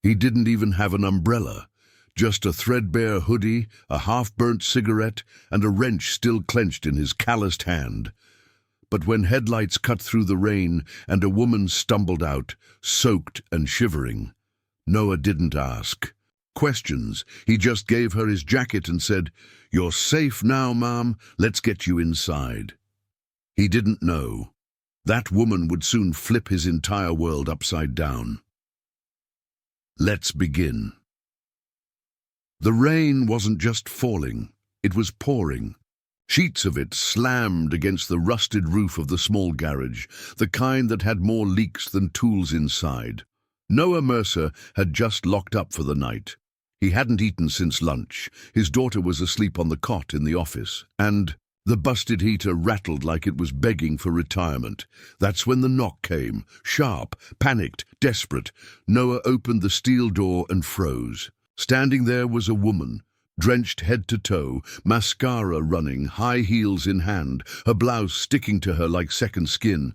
He didn't even have an umbrella, just a threadbare hoodie, a half-burnt cigarette, and a wrench still clenched in his calloused hand. But when headlights cut through the rain and a woman stumbled out, soaked and shivering, Noah didn't ask questions. He just gave her his jacket and said, "You're safe now, Mom. Let's get you inside." He didn't know that woman would soon flip his entire world upside down. Let's begin. The rain wasn't just falling, it was pouring. Sheets of it slammed against the rusted roof of the small garage, the kind that had more leaks than tools inside. Noah Mercer had just locked up for the night. He hadn't eaten since lunch. His daughter was asleep on the cot in the office, and the busted heater rattled like it was begging for retirement. That's when the knock came. Sharp, panicked, desperate. Noah opened the steel door and froze. Standing there was a woman, drenched head to toe, mascara running, high heels in hand, her blouse sticking to her like second skin.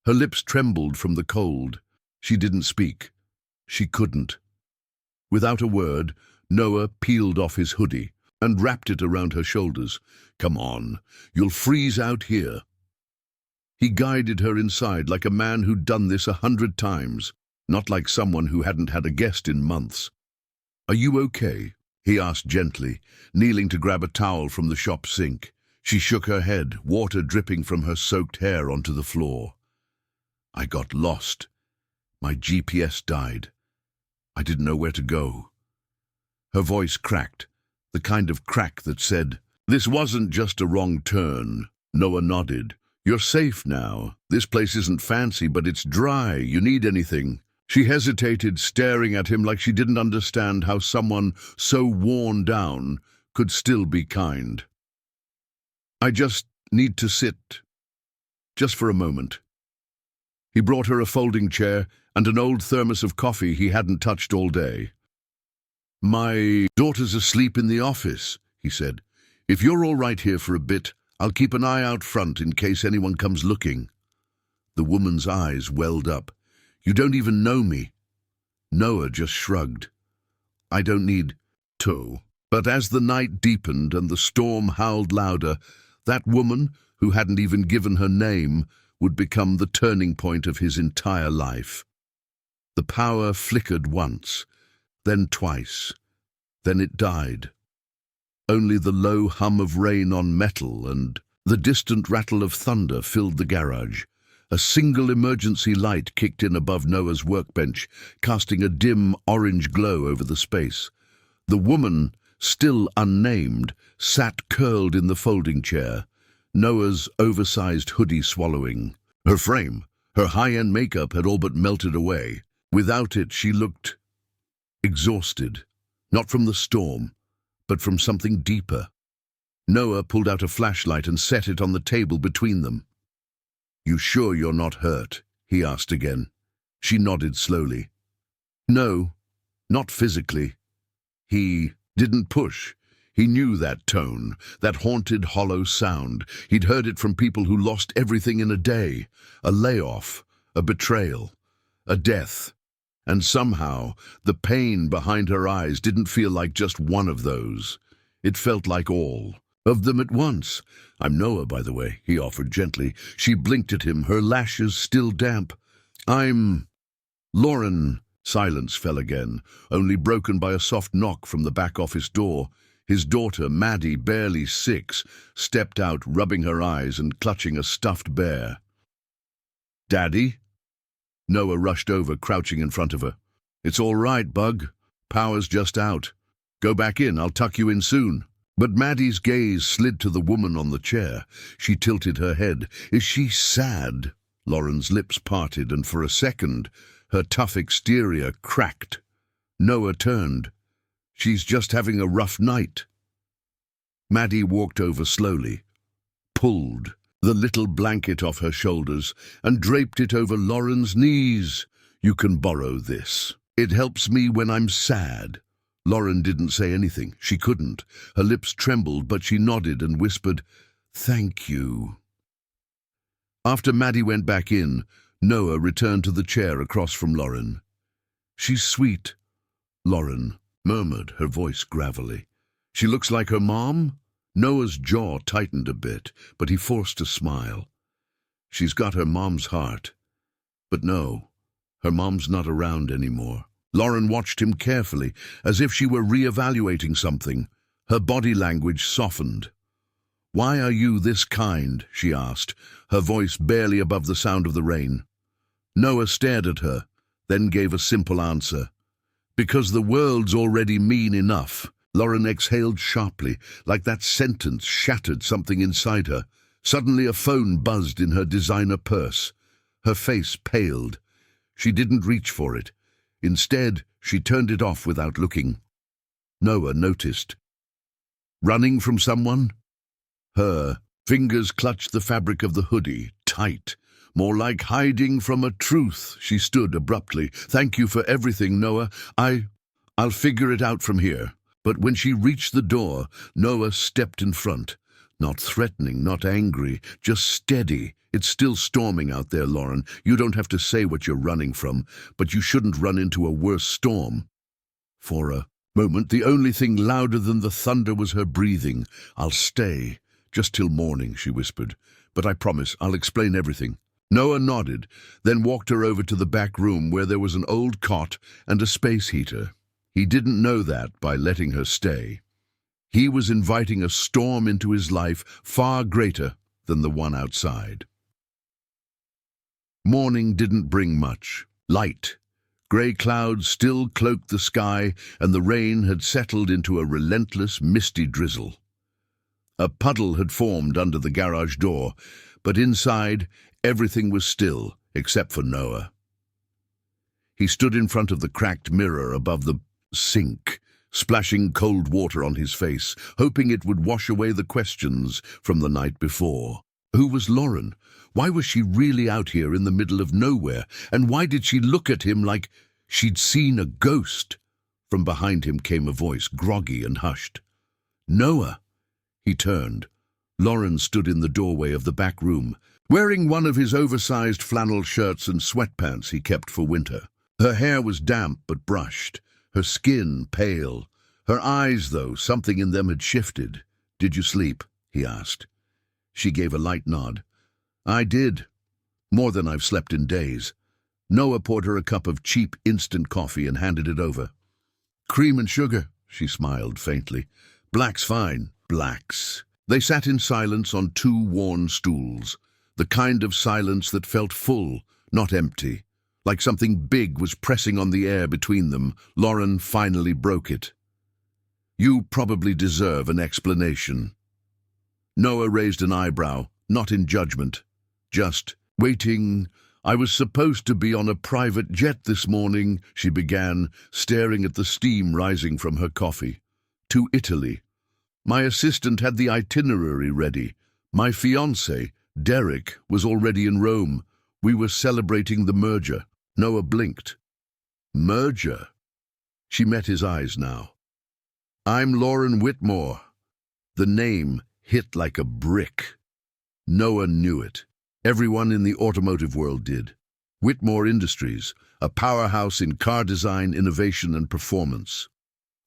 Her lips trembled from the cold. She didn't speak. She couldn't. Without a word, Noah peeled off his hoodie and wrapped it around her shoulders. "Come on, you'll freeze out here." He guided her inside like a man who'd done this 100 times, not like someone who hadn't had a guest in months. "Are you okay?" he asked gently, kneeling to grab a towel from the shop sink. She shook her head, water dripping from her soaked hair onto the floor. "I got lost. My GPS died. I didn't know where to go." Her voice cracked, the kind of crack that said, "This wasn't just a wrong turn." Noah nodded. "You're safe now. This place isn't fancy, but it's dry. You need anything?" She hesitated, staring at him like she didn't understand how someone so worn down could still be kind. "I just need to sit, just for a moment." He brought her a folding chair and an old thermos of coffee he hadn't touched all day. "My daughter's asleep in the office," he said. "If you're all right here for a bit, I'll keep an eye out front in case anyone comes looking." The woman's eyes welled up. "You don't even know me." Noah just shrugged. "I don't need to." But as the night deepened and the storm howled louder, that woman, who hadn't even given her name, would become the turning point of his entire life. The power flickered once, then twice, then it died. Only the low hum of rain on metal and the distant rattle of thunder filled the garage. A single emergency light kicked in above Noah's workbench, casting a dim orange glow over the space. The woman, still unnamed, sat curled in the folding chair, Noah's oversized hoodie swallowing. Her frame, her high-end makeup had all but melted away. Without it, she looked exhausted, not from the storm, but from something deeper. Noah pulled out a flashlight and set it on the table between them. "You sure you're not hurt?" he asked again. She nodded slowly. "No, not physically." He didn't push. He knew that tone, that haunted, hollow sound. He'd heard it from people who lost everything in a day. A layoff, a betrayal, a death. And somehow, the pain behind her eyes didn't feel like just one of those. It felt like all of them at once. "I'm Noah, by the way," he offered gently. She blinked at him, her lashes still damp. "I'm Lauren." Silence fell again, only broken by a soft knock from the back office door. His daughter, Maddie, barely 6, stepped out, rubbing her eyes and clutching a stuffed bear. "Daddy?" Noah rushed over, crouching in front of her. "It's all right, Bug. Power's just out. Go back in, I'll tuck you in soon." But Maddie's gaze slid to the woman on the chair. She tilted her head. "Is she sad?" Lauren's lips parted, and for a second, her tough exterior cracked. Noah turned. "She's just having a rough night." Maddie walked over slowly, pulled the little blanket off her shoulders, and draped it over Lauren's knees. "You can borrow this. It helps me when I'm sad." Lauren didn't say anything. She couldn't. Her lips trembled, but she nodded and whispered, "Thank you." After Maddie went back in, Noah returned to the chair across from Lauren. "She's sweet," Lauren murmured, her voice gravelly. She looks like her mom? Noah's jaw tightened a bit, but he forced a smile. She's got her mom's heart. But no, her mom's not around anymore. Lauren watched him carefully, as if she were re-evaluating something. Her body language softened. "Why are you this kind?" she asked, her voice barely above the sound of the rain. Noah stared at her, then gave a simple answer. "Because the world's already mean enough." Lauren exhaled sharply, like that sentence shattered something inside her. Suddenly a phone buzzed in her designer purse. Her face paled. She didn't reach for it. Instead, she turned it off without looking. Noah noticed. Running from someone? Her fingers clutched the fabric of the hoodie, tight. More like hiding from a truth. She stood abruptly. "Thank you for everything, Noah. I'll figure it out from here." But when she reached the door, Noah stepped in front. Not threatening, not angry, just steady. "It's still storming out there, Lauren. You don't have to say what you're running from, but you shouldn't run into a worse storm." For a moment, the only thing louder than the thunder was her breathing. "I'll stay. Just till morning," she whispered. "But I promise I'll explain everything." Noah nodded, then walked her over to the back room where there was an old cot and a space heater. He didn't know that by letting her stay. He was inviting a storm into his life far greater than the one outside. Morning didn't bring much. Light. Grey clouds still cloaked the sky, and the rain had settled into a relentless, misty drizzle. A puddle had formed under the garage door, but inside, everything was still, except for Noah. He stood in front of the cracked mirror above the sink, splashing cold water on his face, hoping it would wash away the questions from the night before. Who was Lauren? Why was she really out here in the middle of nowhere? And why did she look at him like she'd seen a ghost? From behind him came a voice, groggy and hushed. "Noah!" He turned. Lauren stood in the doorway of the back room, wearing one of his oversized flannel shirts and sweatpants he kept for winter. Her hair was damp but brushed, her skin pale. Her eyes, though, something in them had shifted. "Did you sleep?" he asked. She gave a light nod. "I did. More than I've slept in days." Noah poured her a cup of cheap instant coffee and handed it over. "Cream and sugar," she smiled faintly. "Black's fine." Blacks. They sat in silence on two worn stools, the kind of silence that felt full, not empty. Like something big was pressing on the air between them. Lauren finally broke it. "You probably deserve an explanation." Noah raised an eyebrow, not in judgment. "Just waiting. I was supposed to be on a private jet this morning," she began, staring at the steam rising from her coffee. "To Italy. My assistant had the itinerary ready. My fiancé, Derek, was already in Rome. We were celebrating the merger." Noah blinked. "Merger?" She met his eyes now. "I'm Lauren Whitmore." The name hit like a brick. Noah knew it. Everyone in the automotive world did. Whitmore Industries, a powerhouse in car design, innovation, and performance.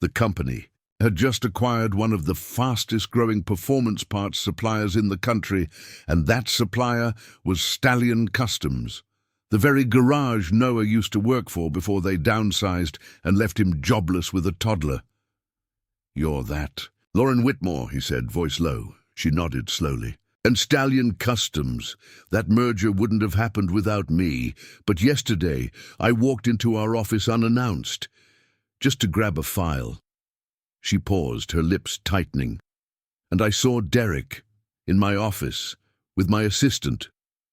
The company had just acquired one of the fastest-growing performance parts suppliers in the country, and that supplier was Stallion Customs, the very garage Noah used to work for before they downsized and left him jobless with a toddler. "You're that." "Lauren Whitmore," he said, voice low. She nodded slowly. "And Stallion Customs. That merger wouldn't have happened without me. But yesterday, I walked into our office unannounced, just to grab a file." She paused, her lips tightening. "And I saw Derek in my office with my assistant,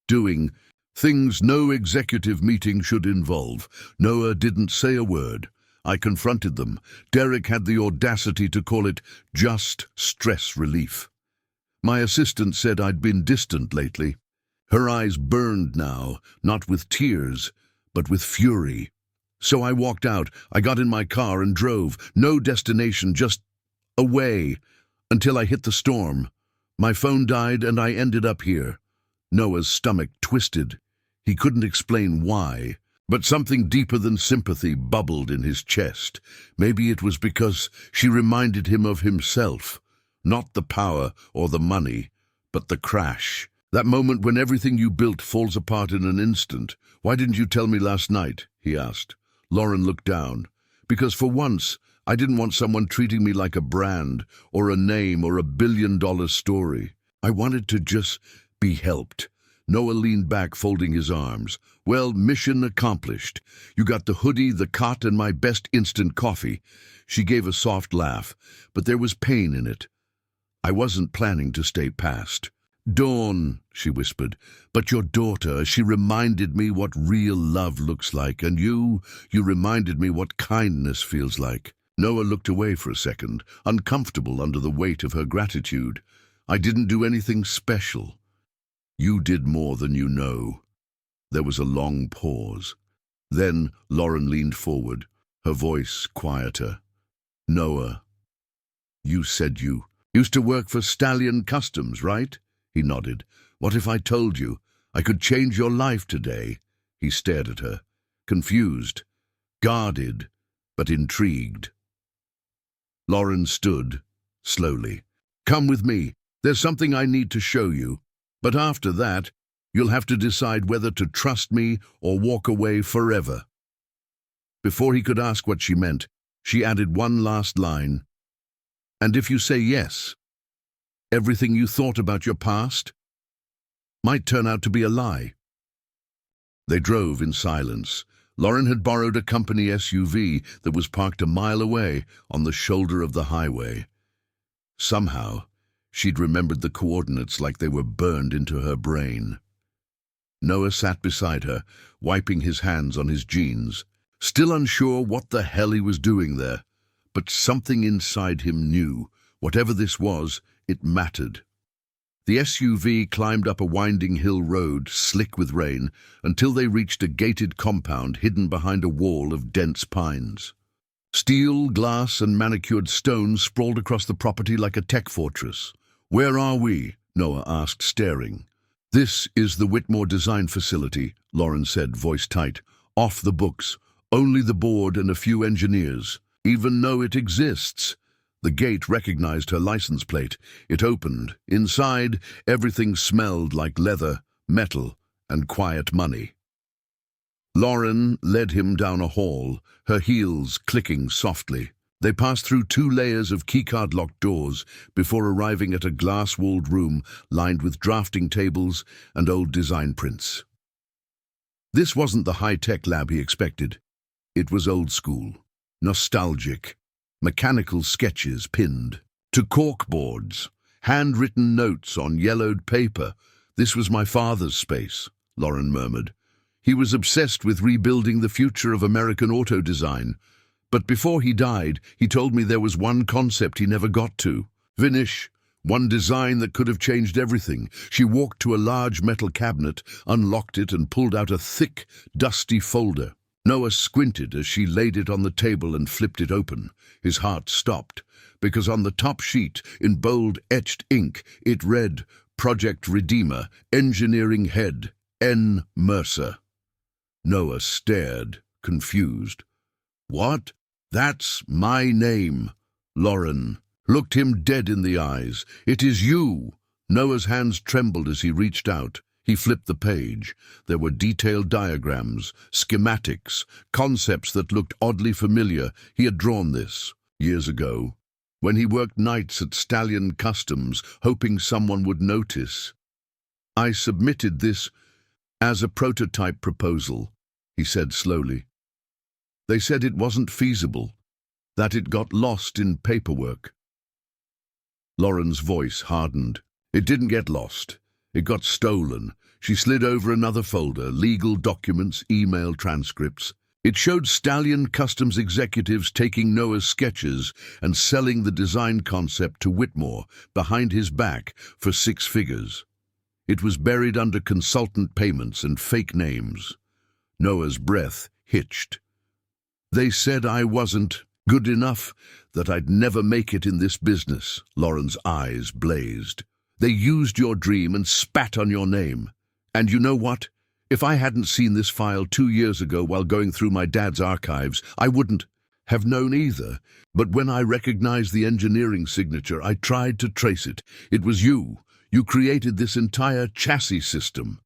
doing things no executive meeting should involve." Noah didn't say a word. I confronted them. Derek had the audacity to call it just stress relief. My assistant said I'd been distant lately. Her eyes burned now, not with tears, but with fury. So I walked out. I got in my car and drove. No destination, just away, until I hit the storm. My phone died and I ended up here. Noah's stomach twisted. He couldn't explain why, But something deeper than sympathy bubbled in his chest. Maybe it was because she reminded him of himself. Not the power or the money, but the crash. That moment when everything you built falls apart in an instant. "Why didn't you tell me last night?" he asked. Lauren looked down. "Because for once, I didn't want someone treating me like a brand, or a name, or a billion-dollar story. I wanted to just be helped." Noah leaned back, folding his arms. "Well, mission accomplished. You got the hoodie, the cot, and my best instant coffee." She gave a soft laugh, but there was pain in it. "I wasn't planning to stay past." "Dawn," she whispered, "but your daughter, she reminded me what real love looks like, and you reminded me what kindness feels like." Noah looked away for a second, uncomfortable under the weight of her gratitude. "I didn't do anything special." "You did more than you know." There was a long pause. Then Lauren leaned forward, her voice quieter. "Noah, you said you used to work for Stallion Customs, right?" He nodded. "What if I told you I could change your life today?" He stared at her, confused, guarded, but intrigued. Lauren stood, slowly. "Come with me. There's something I need to show you. But after that, you'll have to decide whether to trust me or walk away forever." Before he could ask what she meant, she added one last line. "And if you say yes, everything you thought about your past might turn out to be a lie." They drove in silence. Lauren had borrowed a company SUV that was parked a mile away on the shoulder of the highway. Somehow, she'd remembered the coordinates like they were burned into her brain. Noah sat beside her, wiping his hands on his jeans, still unsure what the hell he was doing there. But something inside him knew. Whatever this was, it mattered. The SUV climbed up a winding hill road, slick with rain, until they reached a gated compound hidden behind a wall of dense pines. Steel, glass, and manicured stone sprawled across the property like a tech fortress. "Where are we?" Noah asked, staring. "This is the Whitmore Design Facility," Lauren said, voice tight. "Off the books. Only the board and a few engineers. Even know it exists." The gate recognized her license plate. It opened. Inside, everything smelled like leather, metal, and quiet money. Lauren led him down a hall, her heels clicking softly. They passed through 2 layers of keycard-locked doors before arriving at a glass-walled room lined with drafting tables and old design prints. This wasn't the high-tech lab he expected. It was old school, nostalgic, mechanical sketches pinned to corkboards, handwritten notes on yellowed paper. "This was my father's space," Lauren murmured. "He was obsessed with rebuilding the future of American auto design. But before he died, he told me there was one concept he never got to. Finish. One design that could have changed everything." She walked to a large metal cabinet, unlocked it, and pulled out a thick, dusty folder. Noah squinted as she laid it on the table and flipped it open. His heart stopped, because on the top sheet, in bold etched ink, it read, "Project Redeemer, Engineering Head, N. Mercer." Noah stared, confused. "What? That's my name." Lauren looked him dead in the eyes. "It is you." Noah's hands trembled as he reached out. He flipped the page. There were detailed diagrams, schematics, concepts that looked oddly familiar. He had drawn this years ago, when he worked nights at Stallion Customs, hoping someone would notice. "I submitted this as a prototype proposal," he said slowly. "They said it wasn't feasible, that it got lost in paperwork." Lauren's voice hardened. "It didn't get lost. It got stolen." She slid over another folder, legal documents, email transcripts. It showed Stallion Customs executives taking Noah's sketches and selling the design concept to Whitmore, behind his back, for 6 figures. It was buried under consultant payments and fake names. Noah's breath hitched. "They said I wasn't good enough, that I'd never make it in this business." Lauren's eyes blazed. "They used your dream and spat on your name. And you know what? If I hadn't seen this file 2 years ago while going through my dad's archives, I wouldn't have known either. But when I recognized the engineering signature, I tried to trace it. It was you. You created this entire chassis system.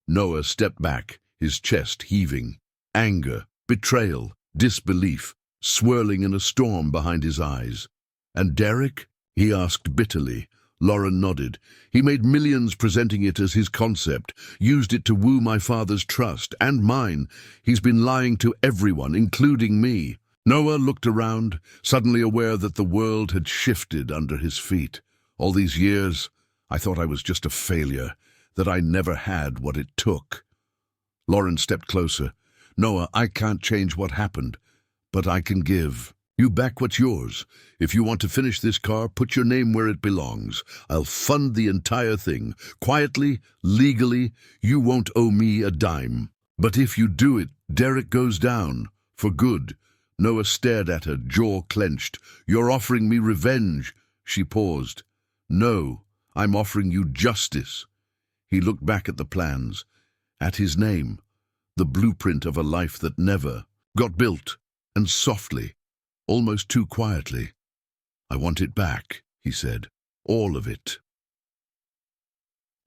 Noah stepped back, his chest heaving. Anger, betrayal, disbelief, swirling in a storm behind his eyes. And Derek? He asked bitterly. Lauren nodded. He made millions presenting it as his concept, used it to woo my father's trust, and mine. He's been lying to everyone, including me. Noah looked around, suddenly aware that the world had shifted under his feet. All these years, I thought I was just a failure, that I never had what it took. Lauren stepped closer. Noah, I can't change what happened, but I can give. You back what's yours. If you want to finish this car, put your name where it belongs. I'll fund the entire thing. Quietly, legally, you won't owe me a dime. But if you do it, Derek goes down. For good. Noah stared at her, jaw clenched. You're offering me revenge. She paused. No, I'm offering you justice. He looked back at the plans, at his name, the blueprint of a life that never got built, and softly, almost too quietly. I want it back, he said. All of it.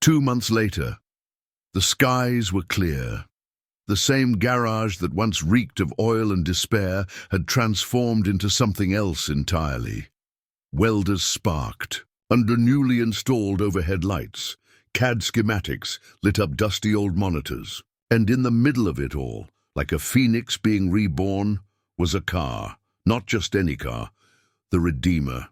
2 months later, the skies were clear. The same garage that once reeked of oil and despair had transformed into something else entirely. Welders sparked. Under newly installed overhead lights, CAD schematics lit up dusty old monitors. And in the middle of it all, like a phoenix being reborn, was a car. Not just any car, the Redeemer.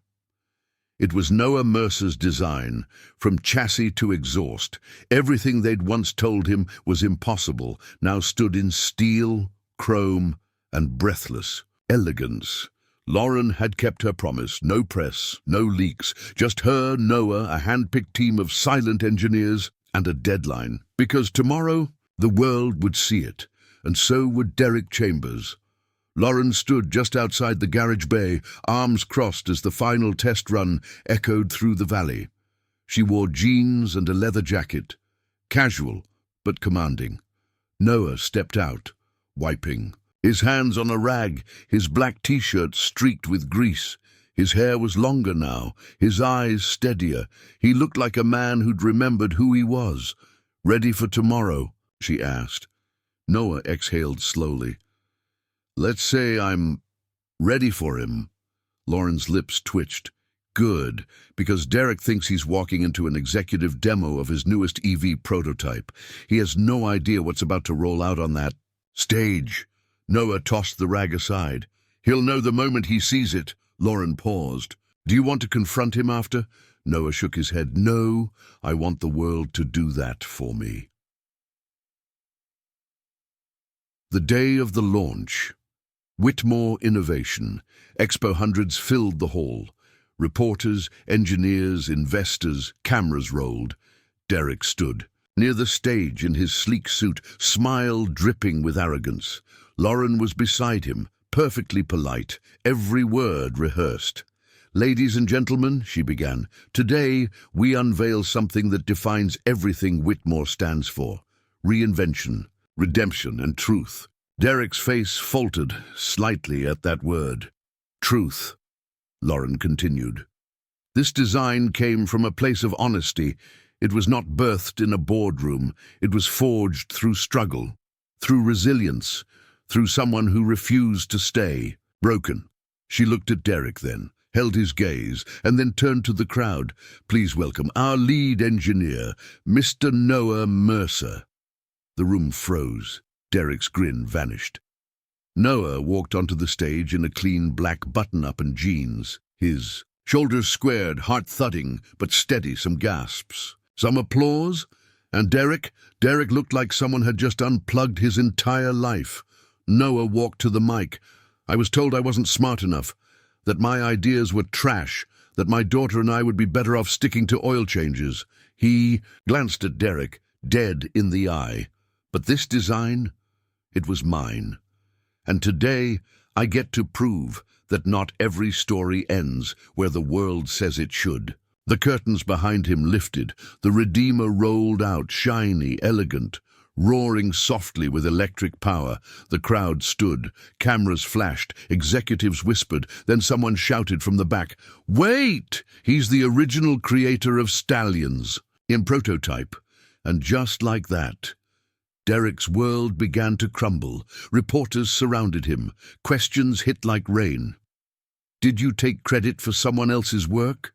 It was Noah Mercer's design, from chassis to exhaust. Everything they'd once told him was impossible now stood in steel, chrome, and breathless elegance. Lauren had kept her promise. No press, no leaks, just her, Noah, a hand-picked team of silent engineers, and a deadline. Because tomorrow, the world would see it, and so would Derek Chambers. Lauren stood just outside the garage bay, arms crossed as the final test run echoed through the valley. She wore jeans and a leather jacket, casual but commanding. Noah stepped out, wiping, his hands on a rag, his black t-shirt streaked with grease. His hair was longer now, his eyes steadier. He looked like a man who'd remembered who he was. Ready for tomorrow? She asked. Noah exhaled slowly. Let's say I'm ready for him. Lauren's lips twitched. Good, because Derek thinks he's walking into an executive demo of his newest EV prototype. He has no idea what's about to roll out on that stage. Noah tossed the rag aside. He'll know the moment he sees it. Lauren paused. Do you want to confront him after? Noah shook his head. No, I want the world to do that for me. The day of the launch. Whitmore Innovation. Expo hundreds filled the hall. Reporters, engineers, investors, cameras rolled. Derek stood near the stage in his sleek suit, smile dripping with arrogance. Lauren was beside him, perfectly polite, every word rehearsed. Ladies and gentlemen, she began, today we unveil something that defines everything Whitmore stands for. Reinvention, redemption, and truth. Derek's face faltered slightly at that word. Truth, Lauren continued. This design came from a place of honesty. It was not birthed in a boardroom. It was forged through struggle, through resilience, through someone who refused to stay broken. She looked at Derek then, held his gaze, and then turned to the crowd. Please welcome our lead engineer, Mr. Noah Mercer. The room froze. Derek's grin vanished. Noah walked onto the stage in a clean black button-up and jeans, his shoulders squared, heart thudding, but steady, some gasps. Some applause, and Derek looked like someone had just unplugged his entire life. Noah walked to the mic. I was told I wasn't smart enough, that my ideas were trash, that my daughter and I would be better off sticking to oil changes. He glanced at Derek, dead in the eye. But this design, it was mine. And today, I get to prove that not every story ends where the world says it should. The curtains behind him lifted. The Redeemer rolled out, shiny, elegant. Roaring softly with electric power, the crowd stood. Cameras flashed, executives whispered, then someone shouted from the back, "Wait! He's the original creator of Stallions," in prototype. And just like that, Derek's world began to crumble. Reporters surrounded him. Questions hit like rain. Did you take credit for someone else's work?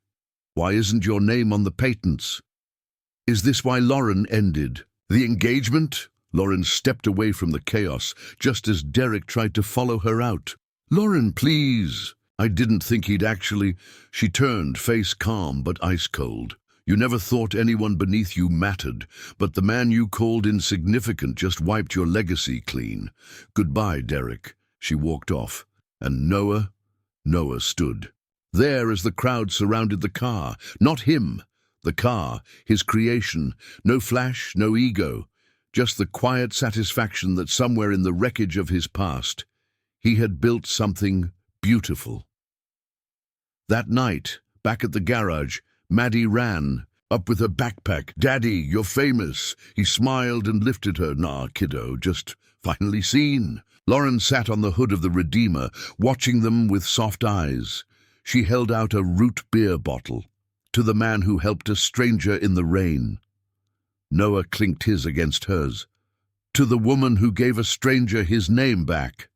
Why isn't your name on the patents? Is this why Lauren ended the engagement? Lauren stepped away from the chaos just as Derek tried to follow her out. "Lauren, please." "I didn't think he'd actually—" She turned, face calm but ice cold. "You never thought anyone beneath you mattered, but the man you called insignificant just wiped your legacy clean. Goodbye, Derek." She walked off, and Noah stood there as the crowd surrounded the car. Not him, the car, his creation. No flash, no ego, just the quiet satisfaction that somewhere in the wreckage of his past, he had built something beautiful. That night, back at the garage, Maddie ran up with her backpack. "Daddy, you're famous." He smiled and lifted her. "Nah, kiddo, just finally seen." Lauren sat on the hood of the Redeemer, watching them with soft eyes. She held out a root beer bottle to the man who helped a stranger in the rain. Noah clinked his against hers. To the woman who gave a stranger his name back.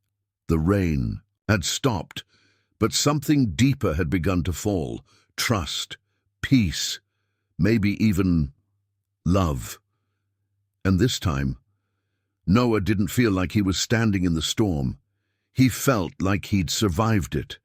The rain had stopped, but something deeper had begun to fall. Trust, peace, maybe even love. And this time, Noah didn't feel like he was standing in the storm. He felt like he'd survived it.